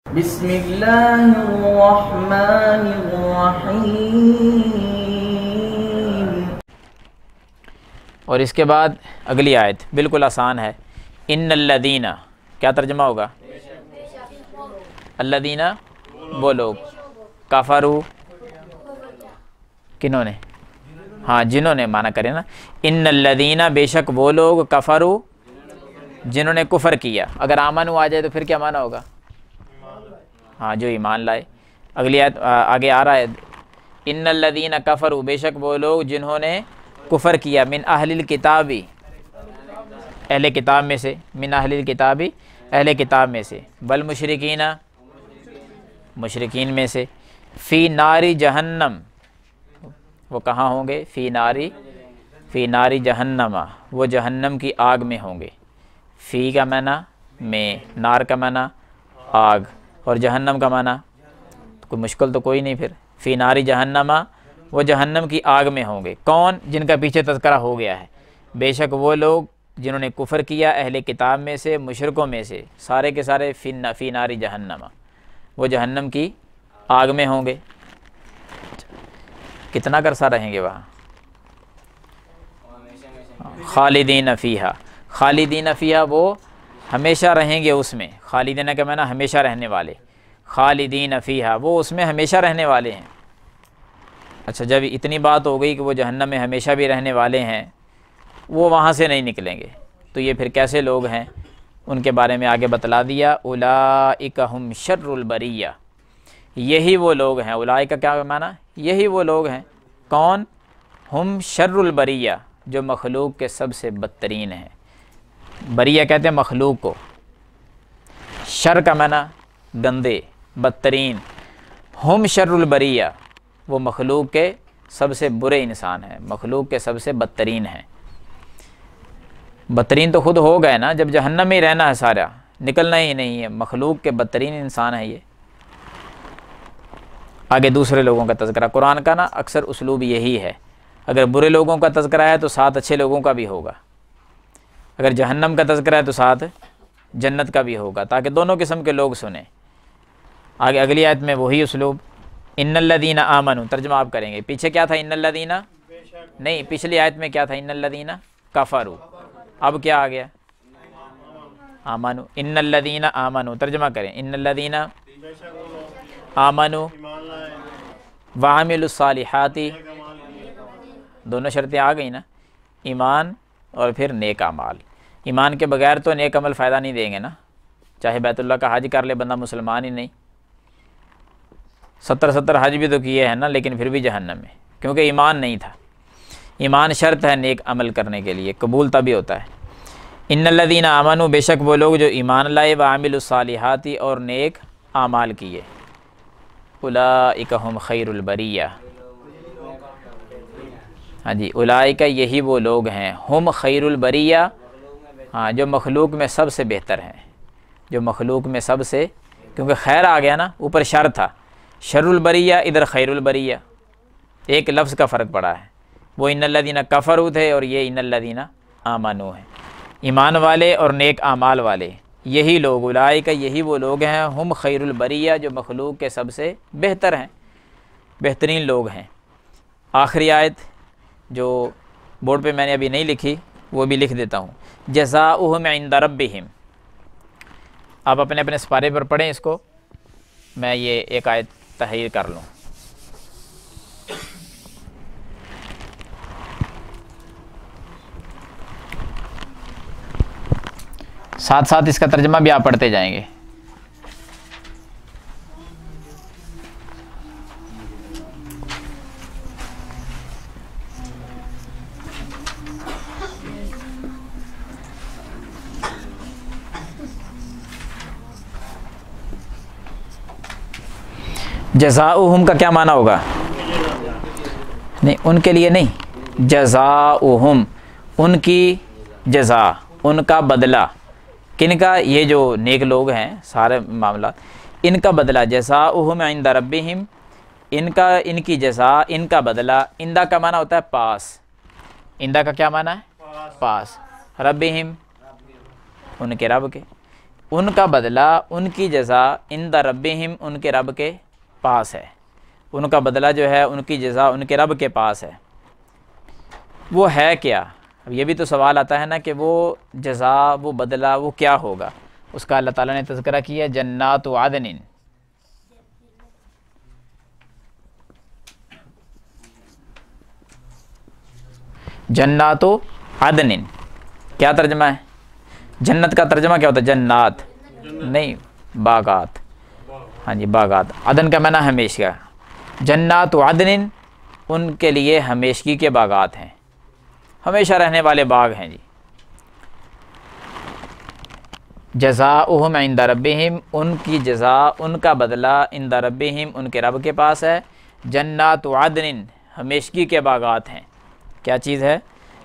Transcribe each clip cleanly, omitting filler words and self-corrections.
बिस्मिल्लाहिर्रहमानिर्रहीम। और इसके बाद अगली आयत बिल्कुल आसान है। इन्नल्लदीना, क्या तर्जमा होगा? अल्लदीना वो लोग, काफरू किन्होंने? हाँ, जिन्होंने माना करे ना। इन्नल्लदीना बेशक वो लोग, कफरू जिन्होंने कुफर किया। अगर आमनु आ जाए तो फिर क्या माना होगा? हाँ, जो ईमान लाए। अगली आयत आगे आ रहा है, इन्नल्लदीना कफरू बेशक वो लोग जिन्होंने कुफर किया, मिन अहलिल किताबी अहले किताब में से, मिन अहलिल किताबी अहले किताब में से, बल मुशरिकीना मुशरिकीन में से, फ़ी नारी जहन्नम वो कहाँ होंगे? फ़ी नारी जहन्नमा वो जहन्नम की आग में होंगे। फ़ी का माना में, नार का माना आग, और जहन्नम का माना कोई मुश्किल तो कोई नहीं। फिर फ़ी नारी जहन्नमा वो जहन्नम की आग में होंगे। कौन? जिनका पीछे तज़किरा हो गया है। बेशक वो लोग जिन्होंने कुफ़र किया अहले किताब में से, मुशरिकों में से, सारे के सारे फ़ी नारी जहन्नमा वो जहन्नम की आग में होंगे। कितना करसा रहेंगे वहाँ? खालिदीन फ़ीहा, खालिदीन फ़ीहा वो हमेशा रहेंगे उसमें। खालिदीन का माना हमेशा रहने वाले, खालिदीन फ़ीहा वो उसमें हमेशा रहने वाले हैं। अच्छा, जब इतनी बात हो गई कि वो जहन्नम में हमेशा भी रहने वाले हैं, वो वहाँ से नहीं निकलेंगे, तो ये फिर कैसे लोग हैं उनके बारे में आगे बतला दिया। उलाइका हुम शर्रुल बरिया, यही वो लोग हैं। उलाइका क्या माना? यही वो लोग हैं। कौन? हुम शर्रुल बरिया जो मखलूक के सबसे बदतरीन हैं। बरिया कहते हैं मखलूक को, शर का माना गंदे, बदतरीन। हुम शर्रुल बरिया वो मखलूक के सबसे बुरे इंसान हैं, मखलूक के सबसे बदतरीन हैं। बदतरीन तो खुद हो गए ना, जब जहन्नम में ही रहना है, सारा निकलना ही नहीं है। मखलूक के बदतरीन इंसान है ये। आगे दूसरे लोगों का तज़किरा, कुरान का ना अक्सर उसलूब यही है, अगर बुरे लोगों का तज़किरा है तो साथ अच्छे लोगों का भी होगा, अगर जहन्नम का तज़किरा है तो साथ जन्नत का भी होगा, ताकि दोनों किस्म के लोग सुने। आगे अगली आयत में वही उसलूब, इन्नल्लदीना आमनु, तर्जुमा आप करेंगे। पीछे क्या था? इन्नल्लदीना नहीं, पिछली आयत में क्या था? इन्नल्लदीना कफरू। अब क्या आ गया? आमनु। इन्नल्लदीना आमनु, तर्जुमा करें। इन्नल्लदीना आमनु वामिलुस्सालिहाती, दोनों शर्तें आ गई ना, ईमान और फिर नेक अमाल। ईमान के बगैर तो नेक अमल फ़ायदा नहीं देंगे ना, चाहे बैतुल्लाह का हज कर ले बंदा, मुसलमान ही नहीं। 70 हज भी तो किए हैं ना, लेकिन फिर भी जहन्नम में, क्योंकि ईमान नहीं था। ईमान शर्त है नेक अमल करने के लिए, कबूल तभी होता है। इन्नल्लदीना आमनु बेशक वो लोग जो ईमान लाए, व आमिलुस्सालिहाती और नेक आमाल किए, उलाइका हुम खैरुल बरिया, हाँ जी, उलाइका यही वो लोग हैं, हुम खैरुल बरिया, हाँ, जो मखलूक में सबसे बेहतर हैं, जो मखलूक में सबसे, क्योंकि खैर आ गया ना, ऊपर शर था, शर्रुल बरिया इधर खैरुल बरिया, एक लफ्ज़ का फ़र्क पड़ा है। वो इन्नल्लदीना कफरू थे और ये इन्नल्लदीना आमनु है, ईमान वाले और नेक आमाल वाले, यही लोग, उलाइका यही वो लोग हैं, हुम खैरुल बरिया जो मखलूक के सबसे बेहतर हैं, बेहतरीन लोग हैं। आखिरी आयत जो बोर्ड पे मैंने अभी नहीं लिखी वो भी लिख देता हूँ, जज़ाउहुम इंद रब्बिहिम। आप अपने अपने सिपारे पर पढ़ें इसको, मैं ये एक आयत तहरीर कर लूँ। साथ साथ इसका तर्जमा भी आप पढ़ते जाएंगे। जज़ाउहुम का क्या माना होगा? नहीं, उनके लिए नहीं, जज़ाउहुम उनकी जज़ा, उनका बदला। किनका? ये जो नेक लोग हैं सारे मामला, इनका बदला। जज़ाउहुम इंद रब्बिहिम, इनका, इनकी जज़ा, इनका बदला। इंदा का माना होता है पास, इंदा का क्या माना है? पास। रब्बिहिम उनके रब के, उनका बदला, उनकी जज़ा इंद रब्बिहिम, उनके रब के पास है। उनका बदला जो है, उनकी जज़ा उनके रब के पास है। वो है क्या? अब ये भी तो सवाल आता है ना कि वो जज़ा, वो बदला, वो क्या होगा। उसका अल्लाह ताला ने तज़किरा किया, जन्नातु आदनिन, जन्नातु आदनिन। क्या तर्जमा है? जन्नत का तर्जमा क्या होता है? जन्नात नहीं, बागात। हाँ जी, बागात। अदन का माना हमेशा। जन्नातु आदनिन, उनके लिए हमेशगी के बागात हैं, हमेशा रहने वाले बाग हैं जी। जज़ाउहुम इंद रब्बिहिम, उनकी जज़ा, उनका बदला इंद रब्बिहिम, उनके रब के पास है। जन्नातु आदनिन, हमेशगी के बागात हैं। क्या चीज़ है?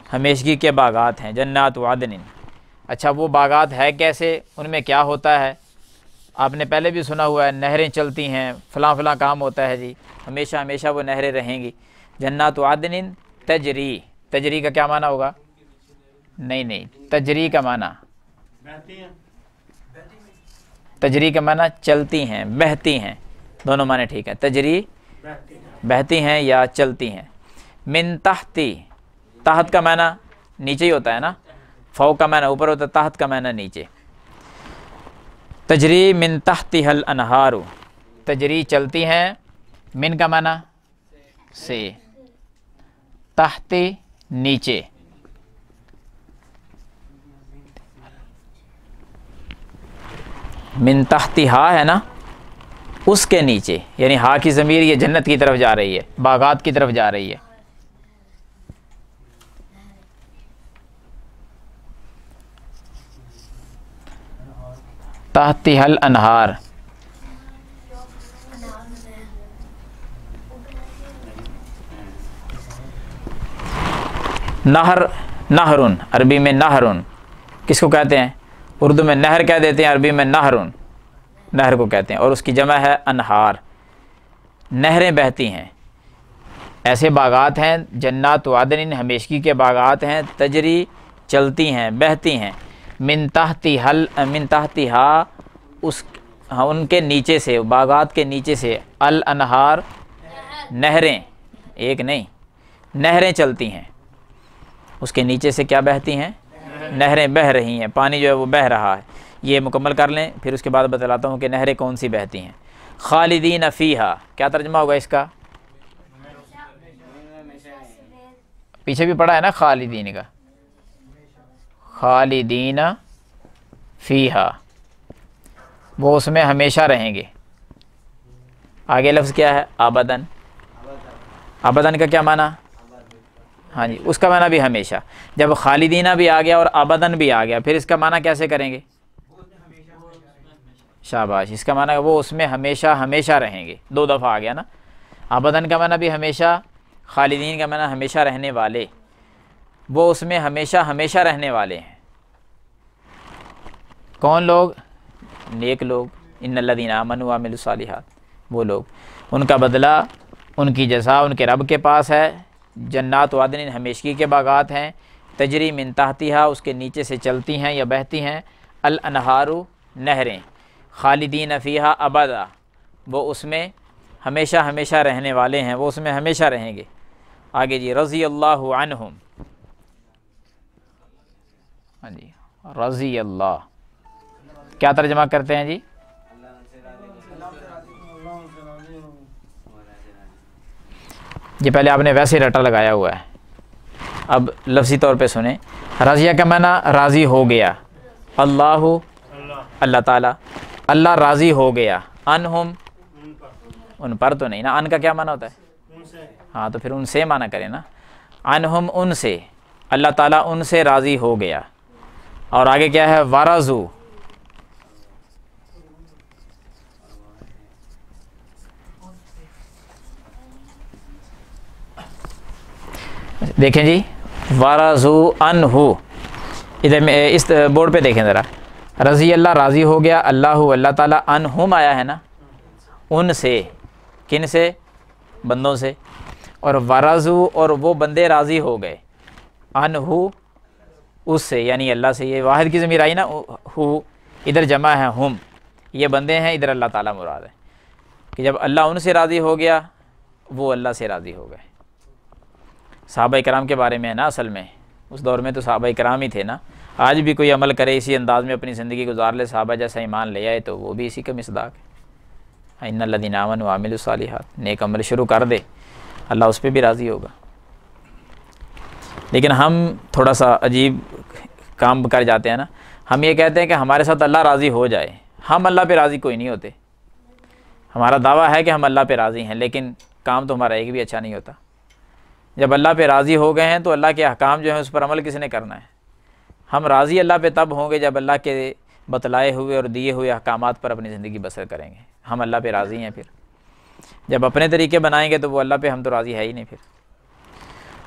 हमेशगी के बागात हैं, जन्नातु आदनिन। अच्छा, वो बागात है कैसे? उनमें क्या होता है? आपने पहले भी सुना हुआ है, नहरें चलती हैं, फ़लाँ फ़लाँ काम होता है जी, हमेशा हमेशा वो नहरें रहेंगी। जन्नातु आदनिन तजरी, तजरी का क्या माना होगा? नहीं नहीं, तजरी का माना, तजरी का माना चलती हैं, बहती हैं, दोनों माने ठीक है। तजरी बहती हैं या चलती हैं। मिन तहती, तहत का माना नीचे ही होता है ना, फ़ौक़ का माना ऊपर होता है, तहत का माना नीचे। तजरी मिन तहतिहल अनहारु, तजरी चलती हैं, मिन का माना से, तहते नीचे। मिन तहती हा है ना, उसके नीचे, यानी हा की ज़मीर ये जन्नत की तरफ जा रही है, बागात की तरफ जा रही है। तहतिहल अनहार, नहर, नहरुन, अरबी में नहरुन किसको कहते हैं? उर्दू में नहर कह देते हैं, अरबी में नहरुन नहर को कहते हैं, और उसकी जमा है अनहार। नहरें बहती हैं, ऐसे बागात हैं। जन्नात आदनिन, हमेशगी के बागात हैं। तजरी चलती हैं, बहती हैं। मिन तहती हल, मिन तहती हा, उस, हाँ, उनके नीचे से, बागात के नीचे से, अल अनहार, नहरें, एक नहीं, नहरें चलती हैं। उसके नीचे से क्या बहती हैं? नहरें बह रही हैं, पानी जो है वो बह रहा है। ये मुकम्मल कर लें, फिर उसके बाद बतलाता हूँ कि नहरें कौन सी बहती हैं। खालिदीन फ़ीहा, क्या तर्जमा होगा इसका? पीछे भी पढ़ा है ना खालिदीन का, खालिदीन फ़ीहा, वो उसमें हमेशा रहेंगे। आगे लफ्ज़ क्या है? आबदन। आबदन का क्या माना? हाँ जी, उसका माना भी हमेशा। जब खालिदीना भी आ गया और आबदन भी आ गया, फिर इसका माना कैसे करेंगे? शाबाश, इसका माना वो उसमें हमेशा हमेशा रहेंगे। दो दफ़ा आ गया ना। आबदन का माना भी हमेशा, खालिदीन का माना हमेशा रहने वाले, वो उसमें हमेशा हमेशा रहने वाले हैं। कौन लोग? नेक लोग। इन्नल्लज़ीना आमनू व अमिलुस्सालिहात, वो लोग। उनका बदला, उनकी जज़ा उनके रब के पास है। जन्नात आदनिन, हमेशगी के बागात हैं। तजरी मिन तहतिहा, उसके नीचे से चलती हैं या बहती हैं। अल अनहारु, नहरें। खालिदीन फ़ीहा अबदा, वो उसमें हमेशा हमेशा रहने वाले हैं, वो उसमें हमेशा रहेंगे। आगे जी, रज़ी अल्लाहु अन्हुम, हाँ जी, रज़ी अल्लाह क्या तर्जमा करते हैं जी? ये पहले आपने वैसे रटा लगाया हुआ है, अब लफ्ज़ी तौर पे सुने। रज़िया का माना राज़ी हो गया। अल्लाहु, अल्लाह ताला, अल्लाह राज़ी हो गया। अनहुम, उन पर तो नहीं ना, अन का क्या माना होता है? हाँ, तो फिर उनसे माना करें ना। अनहुम, उनसे, अल्लाह ताला उनसे राज़ी हो गया। और आगे क्या है? वरज़ू, देखें जी, वरज़ू अनहु, इधर में इस बोर्ड पे देखें ज़रा। रज़ी अल्लाह, राज़ी हो गया। अल्लाहु, अल्लाह ताला। अनहुम आया है ना, उनसे, किन से? बंदों से। और वरज़ू, और वो बंदे राज़ी हो गए। अनहु, उससे, यानी अल्लाह से। ये वाहिद की ज़मीर आई ना, हु, इधर जमा है हम, ये बंदे हैं, इधर अल्लाह ताला मुराद है कि जब अल्लाह उनसे राज़ी हो गया वो अल्लाह से राज़ी हो गए। सहाबा इकराम के बारे में है ना, असल में उस दौर में तो सहाबा इकराम ही थे ना। आज भी कोई अमल करे इसी अंदाज में अपनी ज़िंदगी गुजार ले, सहाबा जैसा ईमान ले आए, तो वो भी इसी का मिसदाक है। इन्नल्लज़ीना आमनू व अमिलुस्सालिहात, नेक अमल शुरू कर दे, अल्लाह उस पर भी राज़ी होगा। लेकिन हम थोड़ा सा अजीब काम कर जाते हैं ना, हम ये कहते हैं कि हमारे साथ अल्लाह राज़ी हो जाए। हम अल्लाह पे राज़ी कोई नहीं होते। हमारा दावा है कि हम अल्लाह पे राज़ी हैं, लेकिन काम तो हमारा एक भी अच्छा नहीं होता। जब अल्लाह पे राज़ी हो गए हैं तो अल्लाह के अहकाम जो हैं उस पर अमल किसने करना है? हम राज़ी अल्लाह पे तब होंगे जब अल्लाह के बतलाए हुए और दिए हुए अहकामात पर अपनी ज़िंदगी बसर करेंगे। हम अल्लाह पे राज़ी हैं। फिर जब अपने तरीके बनाएंगे तो वो अल्लाह पे हम तो राज़ी है ही नहीं। फिर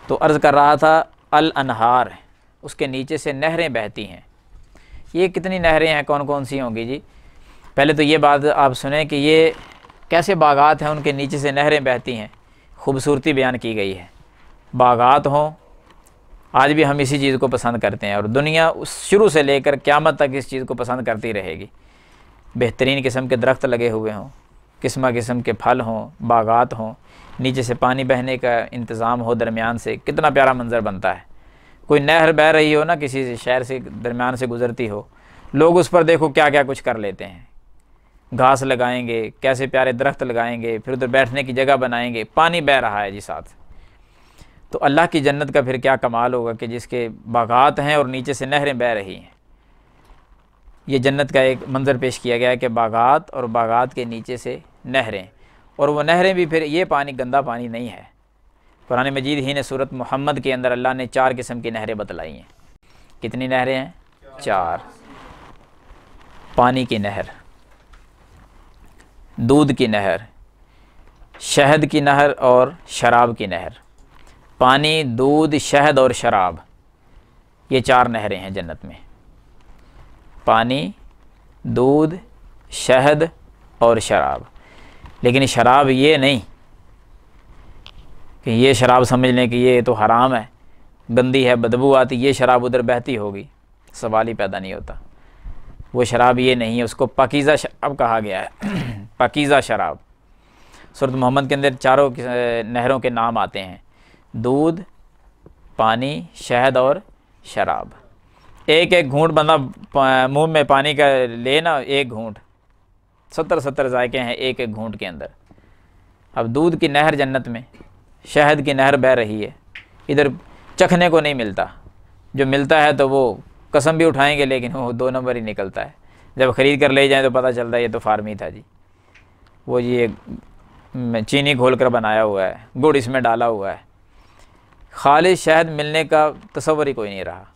तो अर्ज़ कर रहा था अल अनहार, उसके नीचे से नहरें बहती हैं। ये कितनी नहरें हैं, कौन कौन सी होंगी जी? पहले तो ये बात आप सुने कि ये कैसे बागात हैं, उनके नीचे से नहरें बहती हैं। खूबसूरती बयान की गई है। बागात हों, आज भी हम इसी चीज़ को पसंद करते हैं और दुनिया उस शुरू से लेकर क़यामत तक इस चीज़ को पसंद करती रहेगी। बेहतरीन किस्म के दरख्त लगे हुए हों, किस्म किस्म के फल हों, बागात हों, नीचे से पानी बहने का इंतज़ाम हो दरमियान से, कितना प्यारा मंज़र बनता है। कोई नहर बह रही हो ना, किसी शहर से दरमियान से गुज़रती हो, लोग उस पर देखो क्या क्या कुछ कर लेते हैं। घास लगाएंगे, कैसे प्यारे दरख्त लगाएंगे, फिर उधर बैठने की जगह बनाएंगे, पानी बह रहा है जी साथ। तो अल्लाह की जन्नत का फिर क्या कमाल होगा कि जिसके बागात हैं और नीचे से नहरें बह रही हैं। ये जन्नत का एक मंज़र पेश किया गया है कि बागात और बागात के नीचे से नहरें, और वो नहरें भी फिर ये पानी गंदा पानी नहीं है। कुरान मजीद ही ने सूरत मोहम्मद के अंदर अल्लाह ने 4 किस्म की नहरें बतलाई हैं। कितनी नहरें हैं? 4। पानी की नहर, दूध की नहर, शहद की नहर और शराब की नहर। पानी, दूध, शहद और शराब, ये 4 नहरें हैं जन्नत में। पानी, दूध, शहद और शराब। लेकिन शराब ये नहीं कि ये शराब समझ लें कि ये तो हराम है, गंदी है, बदबू आती, ये शराब उधर बहती होगी, सवाल ही पैदा नहीं होता। वो शराब ये नहीं है, उसको पाकीज़ा शराब कहा गया है। पाकीज़ा शराब। सूरत मोहम्मद के अंदर 4 नहरों के नाम आते हैं, दूध, पानी, शहद और शराब। एक एक घूंट बंदा मुंह में पानी का लेना, एक घूंट, 70 जायके हैं एक एक घूंट के अंदर। अब दूध की नहर जन्नत में, शहद की नहर बह रही है, इधर चखने को नहीं मिलता। जो मिलता है तो वो कसम भी उठाएंगे लेकिन वो 2 नंबर ही निकलता है। जब ख़रीद कर ले जाएं तो पता चलता है ये तो फार्मी था जी, वो ये चीनी घोल कर बनाया हुआ है, गुड़ इसमें डाला हुआ है। खालिस शहद मिलने का तसव्वुर ही कोई नहीं रहा।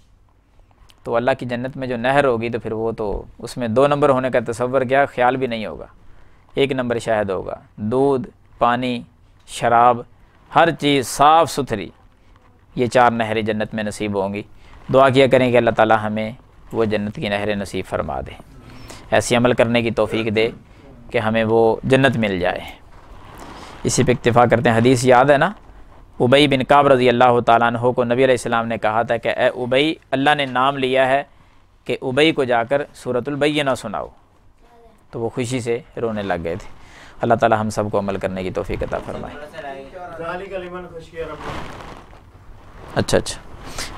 तो अल्लाह की जन्नत में जो नहर होगी तो फिर वो तो उसमें 2 नंबर होने का तसव्वुर क्या, ख्याल भी नहीं होगा। 1 नंबर शहद होगा, दूध, पानी, शराब, हर चीज़ साफ़ सुथरी। ये 4 नहरें जन्नत में नसीब होंगी। दुआ किया करें कि अल्लाह ताला हमें वो जन्नत की नहरें नसीब फरमा दे, ऐसी अमल करने की तौफीक दे कि हमें वो जन्नत मिल जाए। इसी पे इक्तिफ़ा करते हैं। हदीस याद है ना, उबई बिन काब रज़ी अल्लाह ताला अन्हु को नबी अलैहिस्सलाम ने कहा था कि ए उबई, अल्लाह ने नाम लिया है कि उबई को जाकर सूरतुल बय्यिना सुनाओ। तो वो खुशी से रोने लग गए थे। अल्लाह ताला हम सबको अमल करने की तौफीक अता फरमाए। अच्छा,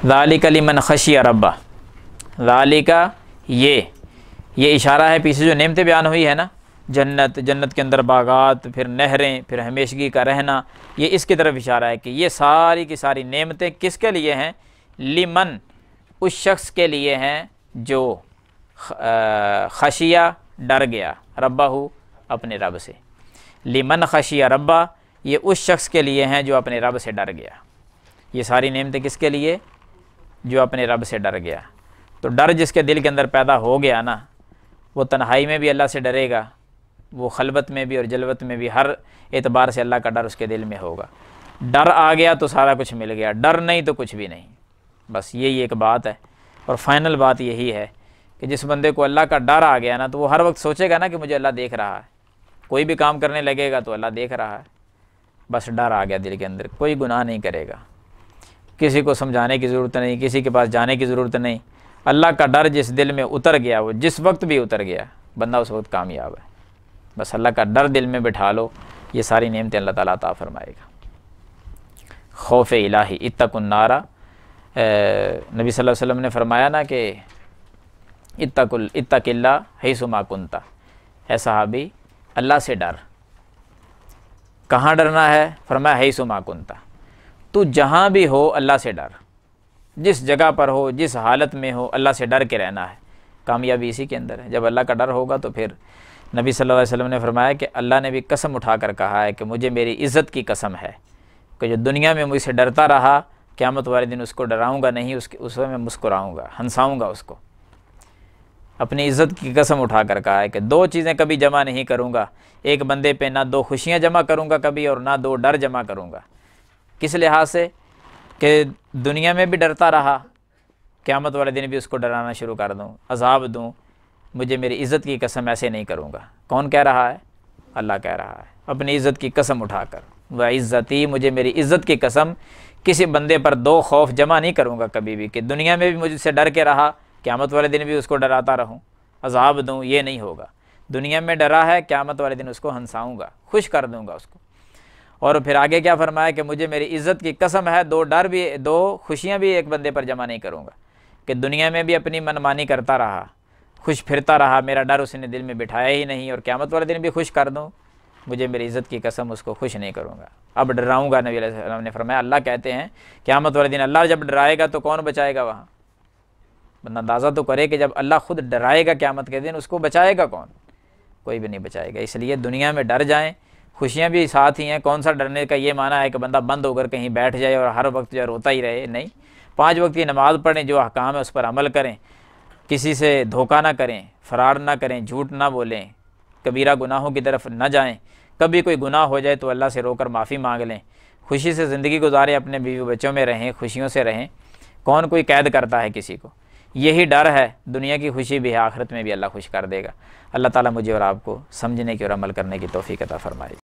ज़ालिका लिमन खशिया रब्बा। ज़ालिका ये इशारा है, पीछे जो नेमतें बयान हुई है ना, जन्नत के अंदर बागात, फिर नहरें, फिर हमेशगी का रहना, ये इसकी तरफ इशारा है कि ये सारी की सारी नेमतें किसके लिए हैं? लिमन, उस शख्स के लिए हैं जो खशिया, डर गया, रब्बाहू, अपने रब से। लिमन खशिया रब्बा, ये उस शख्स के लिए हैं जो अपने रब से डर गया। ये सारी नेमतें किसके लिए? जो अपने रब से डर गया। तो डर जिसके दिल के अंदर पैदा हो गया ना, वो तन्हाई में भी अल्लाह से डरेगा, वो खलबत में भी और जलवत में भी, हर एतबार से अल्लाह का डर उसके दिल में होगा। डर आ गया तो सारा कुछ मिल गया, डर नहीं तो कुछ भी नहीं। बस यही एक बात है। और फाइनल बात यही है कि जिस बंदे को अल्लाह का डर आ गया ना, तो वो हर वक्त सोचेगा ना कि मुझे अल्लाह देख रहा है। कोई भी काम करने लगेगा तो अल्लाह देख रहा है। बस डर आ गया दिल के अंदर, कोई गुनाह नहीं करेगा, किसी को समझाने की ज़रूरत नहीं, किसी के पास जाने की ज़रूरत नहीं। अल्लाह का डर जिस दिल में उतर गया, वो जिस वक्त भी उतर गया, बंदा उस वक्त कामयाब है। बस अल्लाह का डर दिल में बिठा लो, ये सारी नेमतें अल्लाह ताला अता फरमाएगा। खौफ इलाही इत्तकुन नारा, नबी सल्लल्लाहु अलैहि वसल्लम ने फरमाया ना कि इत्तकिल्ला हैसुमा कुंता, ऐ सहाबी अल्लाह से डर। कहाँ डरना है? फरमाया हैसुमा कुंता, तू जहाँ भी हो अल्लाह से डर, जिस जगह पर हो, जिस हालत में हो, अल्लाह से डर के रहना है। कामयाबी इसी के अंदर है। जब अल्लाह का डर होगा तो फिर नबी सल्लल्लाहु अलैहि वसल्लम ने फरमाया कि अल्लाह ने भी कसम उठा कर कहा है कि मुझे मेरी इज़्ज़त की कसम है कि जो दुनिया में मुझसे डरता रहा, क़यामत वाले दिन उसको डराऊंगा नहीं, उसमें मैं मुस्कुराऊंगा, हंसाऊंगा उसको। अपनी इज़्ज़त की कसम उठा कर कहा है कि दो चीज़ें कभी जमा नहीं करूंगा, एक बंदे पे ना दो खुशियाँ जमा करूंगा कभी, और ना दो डर जमा करूंगा। किस लिहाज से? कि दुनिया में भी डरता रहा, क़यामत वाले दिन भी उसको डराना शुरू कर दूँ, अज़ाब दूँ, मुझे मेरी इज़्ज़त की कसम ऐसे नहीं करूँगा। कौन कह रहा है? अल्लाह कह रहा है अपनी इज़्ज़त की कसम उठाकर, वह इज़्ज़ती, मुझे मेरी इज़्ज़त की कसम, किसी बंदे पर दो खौफ जमा नहीं करूँगा कभी भी, कि दुनिया में भी मुझसे डर के रहा, क़यामत वाले दिन भी उसको डराता रहूँ, अज़ाब दूँ, ये नहीं होगा। दुनिया में डरा है, क़यामत वाले दिन उसको हंसाऊँगा, खुश कर दूँगा उसको। और फिर आगे क्या फरमाया कि मुझे मेरी इज़्ज़त की कसम है, दो डर भी, दो खुशियाँ भी एक बंदे पर जमा नहीं करूँगा, कि दुनिया में भी अपनी मनमानी करता रहा, खुश फिरता रहा, मेरा डर उसने दिल में बिठाया ही नहीं, और क़यामत वाले दिन भी खुश कर दूँ, मुझे मेरी इज़्ज़त की कसम उसको खुश नहीं करूँगा, अब डराऊँगा। नबी अलैहि सल्लम ने फरमाया, अल्लाह कहते हैं क़यामत वाले दिन अल्लाह जब डराएगा तो कौन बचाएगा वहाँ? बंदा अंदाज़ा तो करे कि जब अल्लाह खुद डराएगा क़यामत के दिन, उसको बचाएगा कौन? कोई भी नहीं बचाएगा। इसलिए दुनिया में डर जाएँ, खुशियाँ भी साथ ही हैं। कौन सा डरने का ये माना है कि बंदा बंद होकर कहीं बैठ जाए और हर वक्त जो रोता ही रहे? नहीं, 5 वक्त की नमाज़ पढ़ें, जो अहकाम है उस पर अमल करें, किसी से धोखा ना करें, फ़रार ना करें, झूठ ना बोलें, कबीरा गुनाहों की तरफ न जाएं। कभी कोई गुनाह हो जाए तो अल्लाह से रोकर माफ़ी मांग लें, खुशी से ज़िंदगी गुजारें, अपने बीवी बच्चों में रहें, खुशियों से रहें। कौन कोई कैद करता है किसी को? यही डर है, दुनिया की खुशी भी है, आखिरत में भी अल्लाह खुश कर देगा। अल्लाह ताला मुझे और आपको समझने की और अमल करने की तौफीक अता फरमाए।